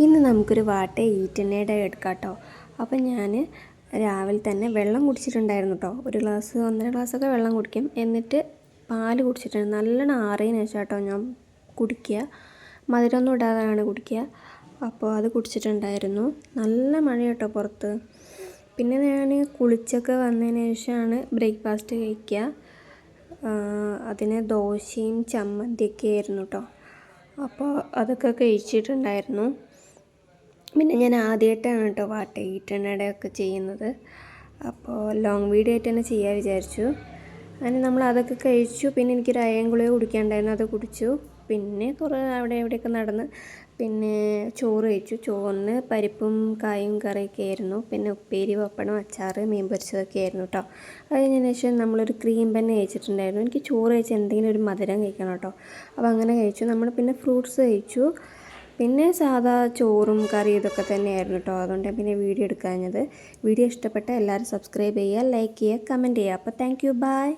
ഇന്ന് നമുക്കൊരു വാട്ട ഈറ്റനയുടെ എടുക്കാം കേട്ടോ. അപ്പം ഞാൻ രാവിലെ തന്നെ വെള്ളം കുടിച്ചിട്ടുണ്ടായിരുന്നു കേട്ടോ. ഒരു ഗ്ലാസ് 1.5 ഗ്ലാസ്സൊക്കെ വെള്ളം കുടിക്കും. എന്നിട്ട് പാല് കുടിച്ചിട്ടുണ്ട്. നല്ലോണം ആറിയതിന് ശേഷം കേട്ടോ ഞാൻ കുടിക്കുക. മധുരമൊന്നും ഇടാതെയാണ് കുടിക്കുക. അപ്പോൾ അത് കുടിച്ചിട്ടുണ്ടായിരുന്നു. നല്ല മഴ കേട്ടോ പുറത്ത്. പിന്നെ ഞാൻ കുളിച്ചൊക്കെ വന്നതിന് ശേഷമാണ് ബ്രേക്ക്ഫാസ്റ്റ് കഴിക്കുക. അതിന് ദോശയും ചമ്മന്തിയൊക്കെ ആയിരുന്നു കേട്ടോ. അപ്പോൾ അതൊക്കെ കഴിച്ചിട്ടുണ്ടായിരുന്നു. പിന്നെ ഞാൻ ആദ്യമായിട്ടാണ് കേട്ടോ വാട്ട ഈറ്റനടയൊക്കെ ചെയ്യുന്നത്. അപ്പോൾ ലോങ് വീഡിയോ ആയിട്ട് തന്നെ ചെയ്യാൻ വിചാരിച്ചു. അങ്ങനെ നമ്മൾ അതൊക്കെ കഴിച്ചു. പിന്നെ എനിക്കൊരു അയൺ ഗുളിക കുടിക്കാനുണ്ടായിരുന്നു, അത് കുടിച്ചു. പിന്നെ കുറേ അവിടെ എവിടെയൊക്കെ നടന്ന് പിന്നെ ചോറ് കഴിച്ചു. ചോറിന് പരിപ്പും കായും കറിയൊക്കെ ആയിരുന്നു. പിന്നെ ഉപ്പേരി, പപ്പടം, അച്ചാർ, മീൻ പൊരിച്ചതൊക്കെ ആയിരുന്നു കേട്ടോ. അത് കഴിഞ്ഞതിന് ശേഷം നമ്മളൊരു ക്രീം ബന്ന് കഴിച്ചിട്ടുണ്ടായിരുന്നു. എനിക്ക് ചോറ് കഴിച്ച് എന്തെങ്കിലും ഒരു മധുരം കഴിക്കണം കേട്ടോ. അപ്പോൾ അങ്ങനെ കഴിച്ചു. നമ്മൾ പിന്നെ ഫ്രൂട്ട്സ് കഴിച്ചു. പിന്നെ സാധാ ചോറും കറിയും ഇതൊക്കെ തന്നെയായിരുന്നു കേട്ടോ. അതുകൊണ്ട് പിന്നെ വീഡിയോ എടുക്കാഞ്ഞത്. വീഡിയോ ഇഷ്ടപ്പെട്ട എല്ലാവരും സബ്സ്ക്രൈബ് ചെയ്യുക, ലൈക്ക് ചെയ്യുക, കമൻറ്റ് ചെയ്യുക. അപ്പോൾ താങ്ക് യു, ബൈ.